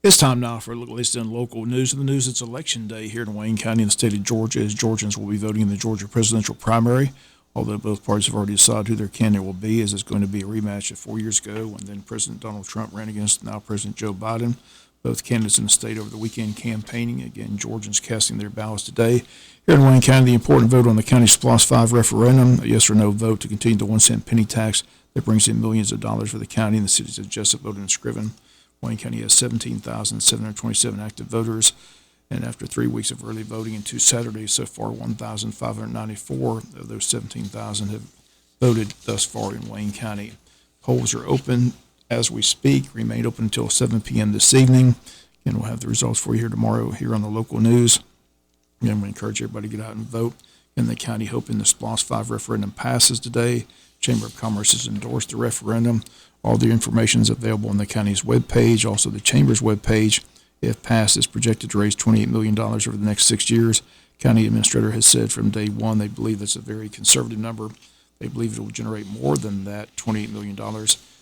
It's time now for a look at least in local news. In the news, it's election day here in Wayne County in the state of Georgia, as Georgians will be voting in the Georgia presidential primary. Although both parties have already decided who their candidate will be, as it's going to be a rematch of 4 years ago when then President Donald Trump ran against now President Joe Biden. Both candidates in the state over the weekend campaigning. Again, Georgians casting their ballots today. Here in Wayne County, the important vote on the county's SPLOST 5 referendum, a yes or no vote to continue the 1 cent penny tax that brings in millions of dollars for the county and the cities of Jesup, Bowdoin, and Scriven. Wayne County has 17,727 active voters, and after 3 weeks of early voting and 2 Saturdays, so far 1,594 of those 17,000 have voted thus far in Wayne County. Polls are open as we speak, remain open until 7 p.m. this evening. Again, we'll have the results for you here tomorrow here on the local news. Again, we encourage everybody to get out and vote in the county, hoping the SPLOST 5 referendum passes today. Chamber of Commerce has endorsed the referendum. All the information is available on the county's webpage, also the Chamber's webpage. If passed, it's projected to raise $28 million over the next 6 years. County administrator has said from day one they believe that's a very conservative number. They believe it will generate more than that, $28 million.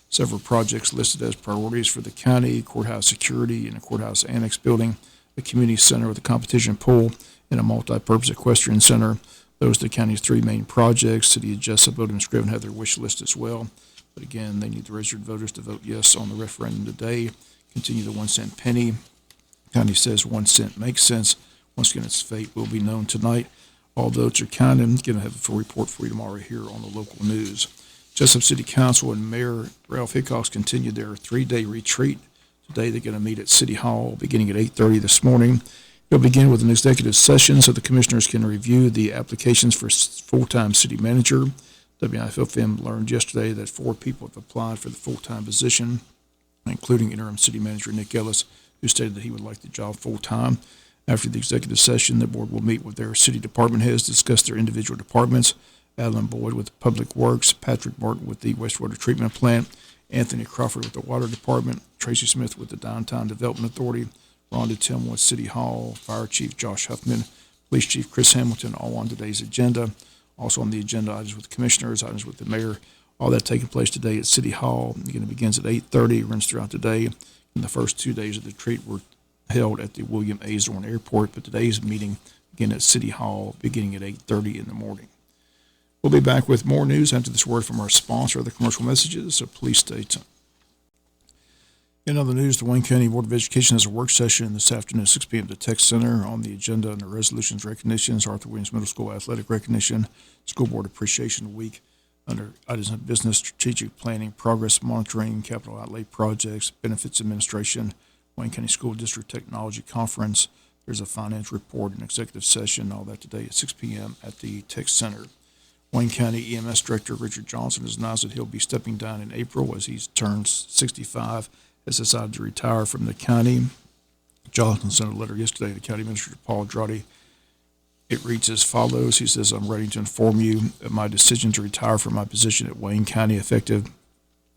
Several projects listed as priorities for the county: courthouse security and a courthouse annex building, a community center with a competition pool, and a multi-purpose equestrian center. Those are the county's 3 main projects. City of Jesup, Bowdoin, and Scriven have their wish list as well. But again, they need the registered voters to vote yes on the referendum today. Continue the 1 cent penny. County says 1 cent makes sense. Once again, its fate will be known tonight. All votes are counted. I'm going to have a full report for you tomorrow here on the local news. Jesup City Council and Mayor Ralph Hickox continued their 3-day retreat. Today they're going to meet at City Hall beginning at 8:30 this morning. It'll begin with an executive session so the commissioners can review the applications for full-time city manager. WIFO learned yesterday that 4 people have applied for the full-time position, including interim city manager Nick Ellis, who stated that he would like the job full-time. After the executive session, the board will meet with their city department heads to discuss their individual departments. Adeline Boyd with Public Works, Patrick Martin with the Wastewater Treatment Plant, Anthony Crawford with the Water Department, Tracy Smith with the Downtown Development Authority, Rhonda Tim with City Hall, Fire Chief Josh Huffman, Police Chief Chris Hamilton, all on today's agenda. Also on the agenda, items with the commissioners, items with the mayor, all that taking place today at City Hall. Again, it begins at 8:30, runs throughout the day. And the first 2 days of the retreat were held at the William A. Zorn Airport, but today's meeting again at City Hall beginning at 8:30 in the morning. We'll be back with more news after this word from our sponsor of the commercial messages, so please stay tuned. In other news, the Wayne County Board of Education has a work session this afternoon at 6 p.m. at the Tech Center. On the agenda under resolutions, recognitions, Arthur Williams Middle School athletic recognition, School Board Appreciation Week. Under items of business, strategic planning, progress monitoring, capital outlay projects, benefits administration, Wayne County School District Technology Conference. There's a finance report and executive session, all that today at 6 p.m. at the Tech Center. Wayne County EMS Director Richard Johnson has announced that he'll be stepping down in April as he's turned 65. Has decided to retire from the county. Johnson sent a letter yesterday to County Administrator Paul Droddy. It reads as follows. He says, I'm writing to inform you of my decision to retire from my position at Wayne County effective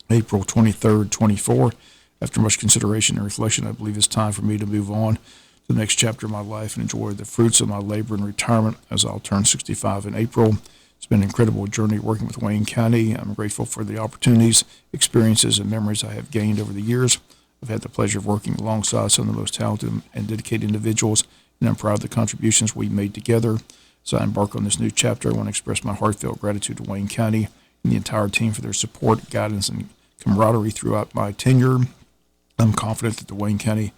April 23rd, 24. After much consideration and reflection, I believe it's time for me to move on to the next chapter of my life and enjoy the fruits of my labor and retirement as I'll turn 65 in April. It's been an incredible journey working with Wayne County. I'm grateful for the opportunities, experiences, and memories I have gained over the years. I've had the pleasure of working alongside some of the most talented and dedicated individuals, and I'm proud of the contributions we made together. As I embark on this new chapter, I want to express my heartfelt gratitude to Wayne County and the entire team for their support, guidance, and camaraderie throughout my tenure. I'm confident that the Wayne County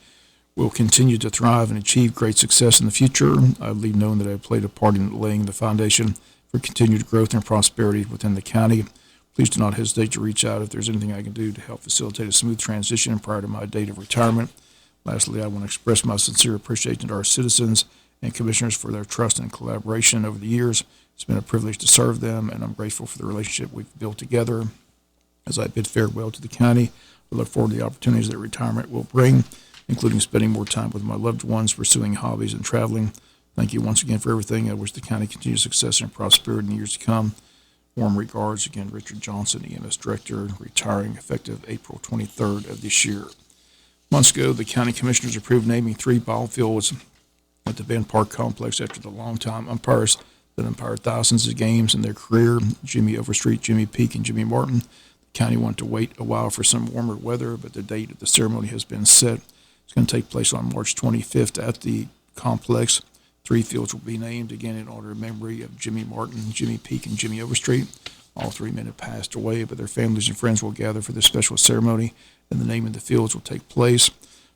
will continue to thrive and achieve great success in the future. I leave knowing that I played a part in laying the foundation for continued growth and prosperity within the county. Please do not hesitate to reach out if there's anything I can do to help facilitate a smooth transition prior to my date of retirement. Lastly, I want to express my sincere appreciation to our citizens and commissioners for their trust and collaboration over the years. It's been a privilege to serve them, and I'm grateful for the relationship we've built together. As I bid farewell to the county, I look forward to the opportunities that retirement will bring, including spending more time with my loved ones, pursuing hobbies, and traveling. Thank you once again for everything. I wish the county continued success and prosperity in the years to come. Warm regards, again, Richard Johnson, EMS Director, retiring effective April 23rd of this year. Months ago, the county commissioners approved naming 3 ball fields at the Ben Park Complex after the longtime umpires that umpired thousands of games in their career, Jimmy Overstreet, Jimmy Peak, and Jimmy Martin. The county wanted to wait a while for some warmer weather, but the date of the ceremony has been set. It's going to take place on March 25th at the complex. 3 fields will be named, again, in honor of memory of Jimmy Martin, Jimmy Peak, and Jimmy Overstreet. All 3 men have passed away, but their families and friends will gather for this special ceremony, and the name of the fields will take place.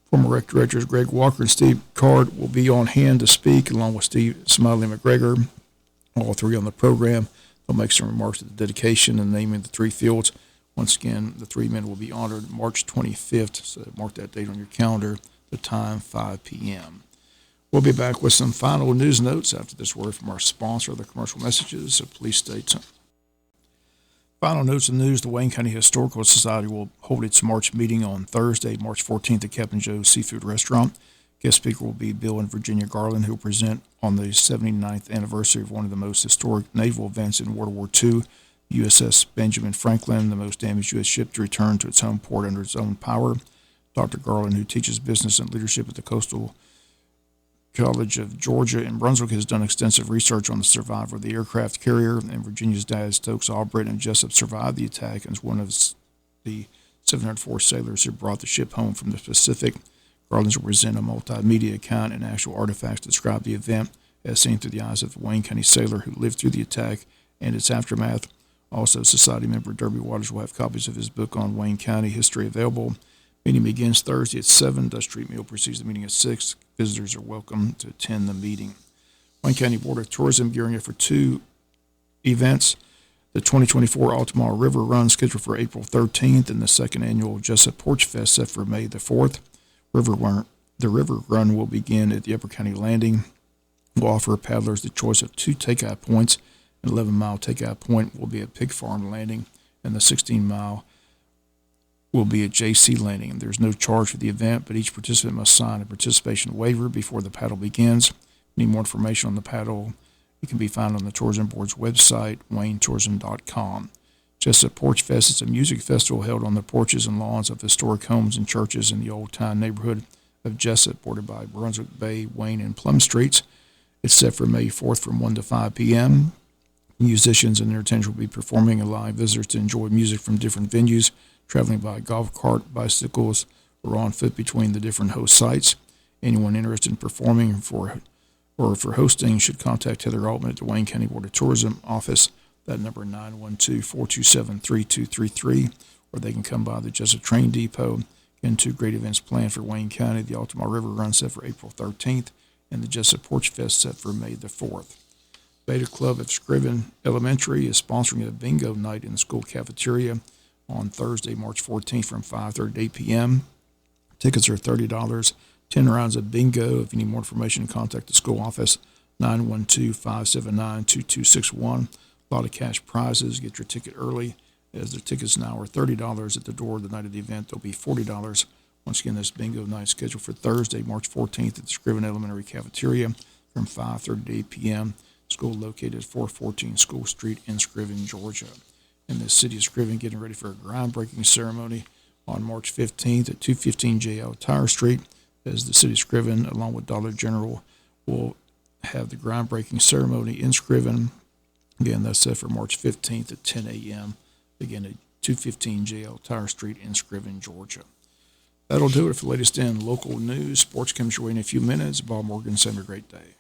Former rec directors Greg Walker and Steve Card will be on hand to speak, along with Steve Smiley McGregor. All 3 on the program. They'll make some remarks at the dedication and naming the 3 fields. Once again, the 3 men will be honored March 25th, so mark that date on your calendar. The time, 5 p.m. We'll be back with some final news notes after this word from our sponsor, the commercial messages, so please stay tuned. Final notes and news: the Wayne County Historical Society will hold its March meeting on Thursday, March 14th at Captain Joe's Seafood Restaurant. Guest speaker will be Bill and Virginia Garland, who will present on the 79th anniversary of one of the most historic naval events in World War II, USS Benjamin Franklin, the most damaged U.S. ship to return to its home port under its own power. Dr. Garland, who teaches business and leadership at the Coastal College of Georgia in Brunswick, has done extensive research on the survival of the aircraft carrier, and Virginia's dad, Stokes Albritton, and Jesup survived the attack and was one of the 704 sailors who brought the ship home from the Pacific. Garland will present a multimedia account and actual artifacts to describe the event as seen through the eyes of the Wayne County sailor who lived through the attack and its aftermath. Also, Society member Derby Waters will have copies of his book on Wayne County history available. Meeting begins Thursday at 7. Dutch Street meal precedes the meeting at 6. Visitors are welcome to attend the meeting. Wayne County Board of Tourism gearing up for 2 events. The 2024 Altamar River Run scheduled for April 13th and the second annual Jesup Porch Fest set for May the 4th. The River Run will begin at the Upper County Landing. We'll offer paddlers the choice of 2 takeout points. An 11-mile takeout point will be at Pig Farm Landing, and the 16-mile will be at JC Landing. There's no charge for the event, but each participant must sign a participation waiver before the paddle begins. Need more information on the paddle? It can be found on the Tourism Board's website, waynetourism.com. Jesup Porch Fest is a music festival held on the porches and lawns of historic homes and churches in the Old Town neighborhood of Jesup, bordered by Brunswick Bay, Wayne, and Plum Streets. It's set for May 4th from 1 to 5 p.m. Musicians and entertainers will be performing, allowing visitors to enjoy music from different venues, traveling by golf cart, bicycles, or on foot between the different host sites. Anyone interested in performing for hosting should contact Heather Altman at the Wayne County Board of Tourism office. That number 912-427-3233, or they can come by the Jesup Train Depot. Again, 2 great events planned for Wayne County: the Altamar River Run set for April 13th, and the Jesup Porch Fest set for May the 4th. Beta Club of Scriven Elementary is sponsoring a bingo night in the school cafeteria on Thursday, March 14th from 5:30 to 8 p.m. Tickets are $30. 10 rounds of bingo. If you need more information, contact the school office, 912-579-2261. A lot of cash prizes. Get your ticket early, as the tickets now are $30 at the door. The night of the event, they'll be $40. Once again, this bingo night is scheduled for Thursday, March 14th at the Scriven Elementary Cafeteria from 5:30 to 8 p.m. School located at 414 School Street in Scriven, Georgia. And the city of Scriven getting ready for a groundbreaking ceremony on March 15th at 215 J.L. Tire Street, as the city of Scriven, along with Dollar General, will have the groundbreaking ceremony in Scriven. Again, that's set for March 15th at 10 a.m. Again, at 215 J.L. Tire Street in Scriven, Georgia. That'll do it for the latest in local news. Sports comes your way in a few minutes. Bob Morgan, have a great day.